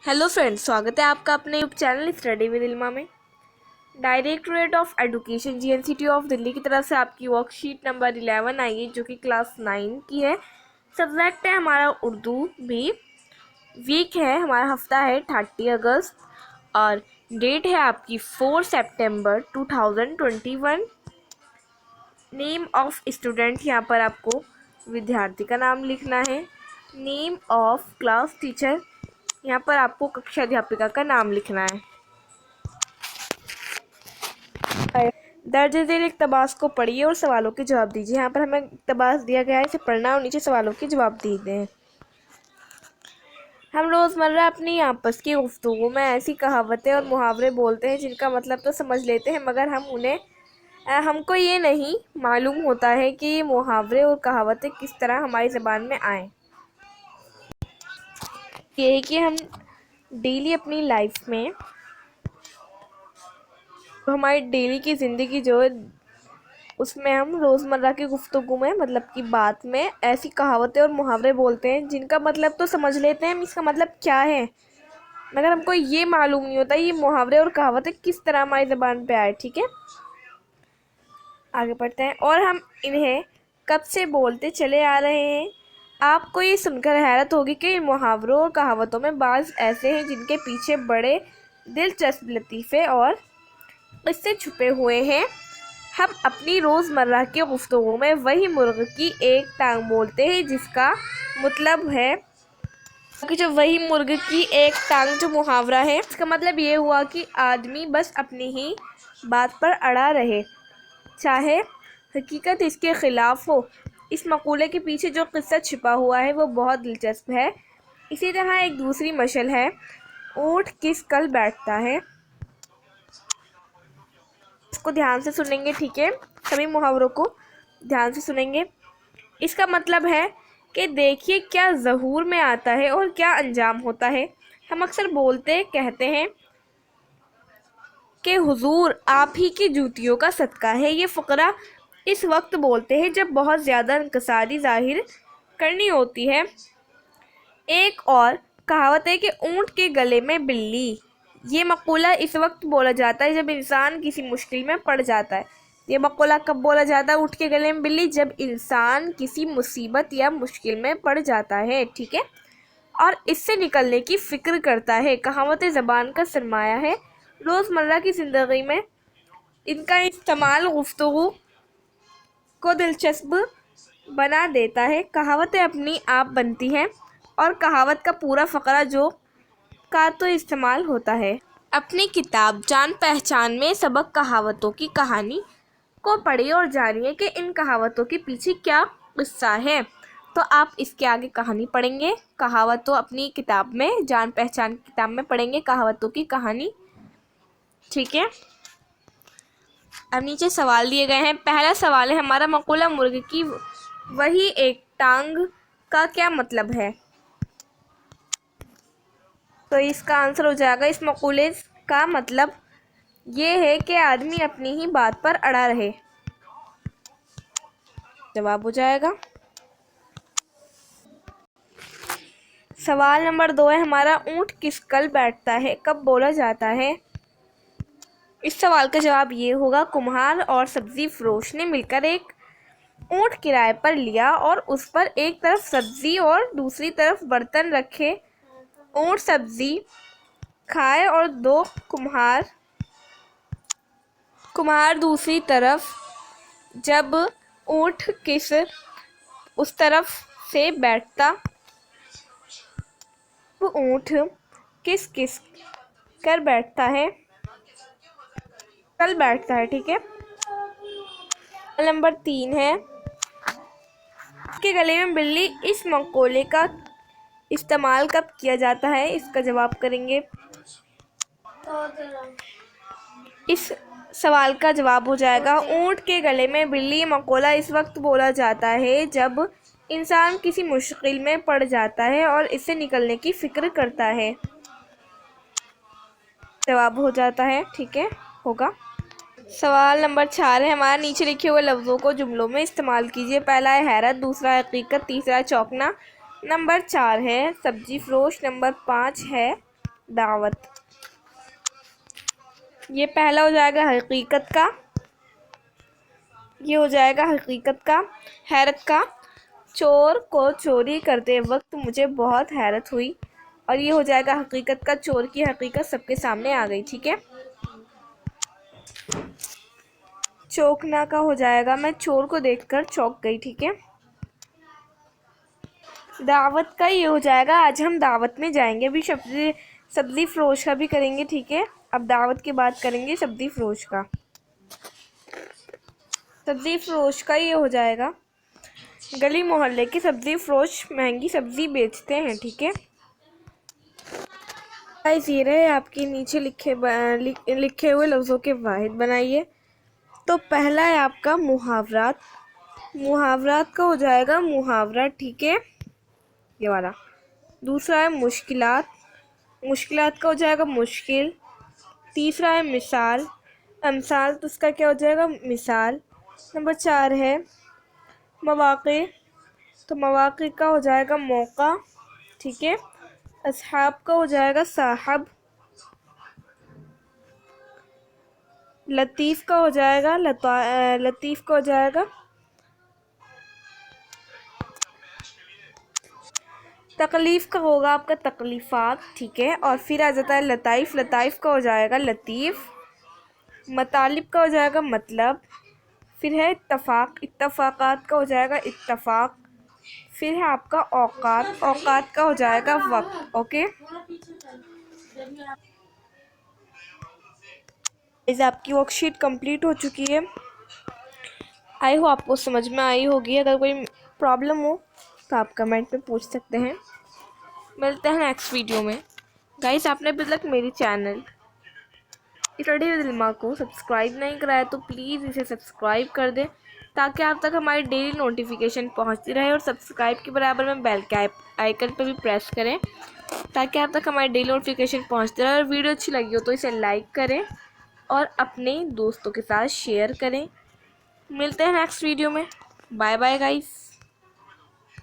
Hello friends, स्वागत है आपका अपने यूट्यूब चैनल स्टडी विद इल्मा में। Directorate of education GNCT of Delhi की तरफ से आपकी वर्कशीट नंबर 11 आई है, जो कि क्लास 9 की है। सब्जेक्ट है हमारा उर्दू भी। वीक है हमारा, हफ्ता है 30 अगस्त और डेट है आपकी 4 सितंबर 2021। नेम ऑफ स्टूडेंट, यहाँ पर आपको विद्यार्थी का नाम लिखना है। नेम ऑफ क्लास टीचर, यहाँ पर आपको कक्षा अध्यापिका का नाम लिखना है। दर्ज झेल इक़्तिबास को पढ़िए और सवालों के जवाब दीजिए। यहाँ पर हमें इक़्तिबास दिया गया है, इसे पढ़ना और नीचे सवालों के जवाब दीजिए हैं। हम रोज़मर्रा अपनी आपस की गुफ्तगू में ऐसी कहावतें और मुहावरे बोलते हैं जिनका मतलब तो समझ लेते हैं, मगर हमको ये नहीं मालूम होता है कि ये मुहावरे और कहावतें किस तरह हमारी ज़बान में आएँ। ये है कि हम डेली अपनी लाइफ में, तो हमारी डेली की ज़िंदगी जो है उसमें हम रोज़मर्रा की गुफ्तगू में, मतलब की बात में, ऐसी कहावतें और मुहावरे बोलते हैं जिनका मतलब तो समझ लेते हैं हम इसका मतलब क्या है, मगर हमको ये मालूम नहीं होता ये मुहावरे और कहावतें किस तरह हमारी ज़बान पे आए। ठीक है, आगे बढ़ते हैं। और हम इन्हें कब से बोलते चले आ रहे हैं। आपको ये सुनकर हैरत होगी कि इन मुहावरों और कहावतों में बाज़ ऐसे हैं जिनके पीछे बड़े दिलचस्प लतीफ़े और इससे छुपे हुए हैं। हम अपनी रोज़मर्रा की गुफ्तगू में वही मुर्ग की एक टांग बोलते हैं जिसका मतलब है कि जो वही मुर्ग की एक टांग जो मुहावरा है, इसका मतलब ये हुआ कि आदमी बस अपनी ही बात पर अड़ा रहे, चाहे हकीकत इसके ख़िलाफ़ हो। इस मकूले के पीछे जो किस्सा छिपा हुआ है वो बहुत दिलचस्प है। इसी तरह एक दूसरी मशल है, ऊँट किस कल बैठता है। इसको ध्यान से सुनेंगे, ठीक है, सभी मुहावरों को ध्यान से सुनेंगे। इसका मतलब है कि देखिए क्या ज़हूर में आता है और क्या अंजाम होता है। हम अक्सर बोलते कहते हैं कि हुजूर आप ही की जूतियों का सदका है। ये फ़करा इस वक्त बोलते हैं जब बहुत ज़्यादा इंकसारी ज़ाहिर करनी होती है। एक और कहावत है कि ऊँट के गले में बिल्ली। ये मक़ूला इस वक्त बोला जाता है जब इंसान किसी मुश्किल में पड़ जाता है। ये मक़ूला कब बोला जाता है, ऊँट के गले में बिल्ली, जब इंसान किसी मुसीबत या मुश्किल में पड़ जाता है, ठीक है, और इससे निकलने की फ़िक्र करता है। कहावतें ज़बान का सरमाया है। रोज़मर्रा की ज़िंदगी में इनका इस्तेमाल गुफ्तगू को दिलचस्प बना देता है। कहावतें अपनी आप बनती हैं और कहावत का पूरा फ़करा जो का तो इस्तेमाल होता है। अपनी किताब जान पहचान में सबक कहावतों की कहानी को पढ़िए और जानिए कि इन कहावतों के पीछे क्या किस्सा है। तो आप इसके आगे कहानी पढ़ेंगे, कहावतों अपनी किताब में, जान पहचान की किताब में पढ़ेंगे कहावतों की कहानी, ठीक है। अब नीचे सवाल दिए गए हैं। पहला सवाल है हमारा, मक़ूला मुर्ग की वही एक टांग का क्या मतलब है। तो इसका आंसर हो जाएगा, इस मक़ूले का मतलब ये है कि आदमी अपनी ही बात पर अड़ा रहे। जवाब हो जाएगा। सवाल नंबर 2 है हमारा, ऊँट किस कल बैठता है, कब बोला जाता है। इस सवाल का जवाब ये होगा, कुम्हार और सब्जी फरोश ने मिलकर एक ऊँट किराए पर लिया और उस पर एक तरफ सब्जी और दूसरी तरफ बर्तन रखे। ऊँट सब्जी खाए और दो कुम्हार दूसरी तरफ। जब ऊँट किस उस तरफ से बैठता, ऊँट किस किस कर बैठता है, कल बैठता है, ठीक है। नंबर 3 है, के गले में बिल्ली, इस मक़ूले का इस्तेमाल कब किया जाता है। इसका जवाब करेंगे। इस सवाल का जवाब हो जाएगा, ऊँट के गले में बिल्ली मक़ूला इस वक्त बोला जाता है जब इंसान किसी मुश्किल में पड़ जाता है और इससे निकलने की फ़िक्र करता है। जवाब हो जाता है, ठीक है, होगा। सवाल नंबर 4 है हमारा, नीचे लिखे हुए लफ्ज़ों को जुमलों में इस्तेमाल कीजिए। पहला है हैरत, दूसरा है हकीकत, तीसरा है चौंकना। नंबर 4 है सब्जी फरोश। नंबर 5 है दावत। ये पहला हो जाएगा हकीकत का, ये हो जाएगा हकीकत का। हैरत का, चोर को चोरी करते वक्त मुझे बहुत हैरत हुई। और ये हो जाएगा हकीकत का, चोर की हकीकत सबके सामने आ गई। ठीक है। चौंकना का हो जाएगा मैं चोर को देखकर चौंक गई। ठीक है। दावत का ये हो जाएगा आज हम दावत में जाएंगे। अभी सब्जी फरोश का भी करेंगे। ठीक है। अब दावत की बात करेंगे सब्जी फरोश का। सब्जी फरोश का ये हो जाएगा गली मोहल्ले के सब्जी फरोश महंगी सब्जी बेचते हैं। ठीक है। गाइस ये रहे आपके नीचे लिखे हुए लफ्ज़ों के वाहिद बनाइए। तो पहला है आपका मुहावरात। मुहावरात का हो जाएगा मुहावरा। ठीक है, ये वाला। दूसरा है मुश्किलात। मुश्किलात का हो जाएगा मुश्किल। तीसरा है मिसाल। अमसाल तो उसका क्या हो जाएगा मिसाल। नंबर 4 है मवाक़े। तो मवाक़े का हो जाएगा मौका। ठीक है। अस्हाब का हो जाएगा साहब। लतीफ़ का हो जाएगा लतीफ़ का हो जाएगा तकलीफ़ का होगा आपका तकलीफ़ात। ठीक है। और फिर आ जाता है लताइफ़। लताइफ़ का हो जाएगा लतीफ़। मतालिब का हो जाएगा मतलब। फिर है इत्तफ़ाक़। इत्तफ़ाक़ात का हो जाएगा इत्तफ़ाक़। फिर है आपका औक़ात। औक़ात का हो जाएगा वक्त। ओके। इस आपकी वर्कशीट कंप्लीट हो चुकी है। आई हो आपको समझ में आई होगी। अगर कोई प्रॉब्लम हो तो आप कमेंट में पूछ सकते हैं। मिलते हैं नेक्स्ट वीडियो में। गाइस आपने अभी तक मेरी चैनल स्टडी विद इल्मा को सब्सक्राइब नहीं कराया तो प्लीज़ इसे सब्सक्राइब कर दें, ताकि आप तक हमारी डेली नोटिफिकेशन पहुंचती रहे। और सब्सक्राइब के बराबर में बेल के आइकन पर भी प्रेस करें, ताकि आप तक हमारी डेली नोटिफिकेशन पहुंचती रहे। और वीडियो अच्छी लगी हो तो इसे लाइक करें और अपने दोस्तों के साथ शेयर करें। मिलते हैं नेक्स्ट वीडियो में। Bye bye guys.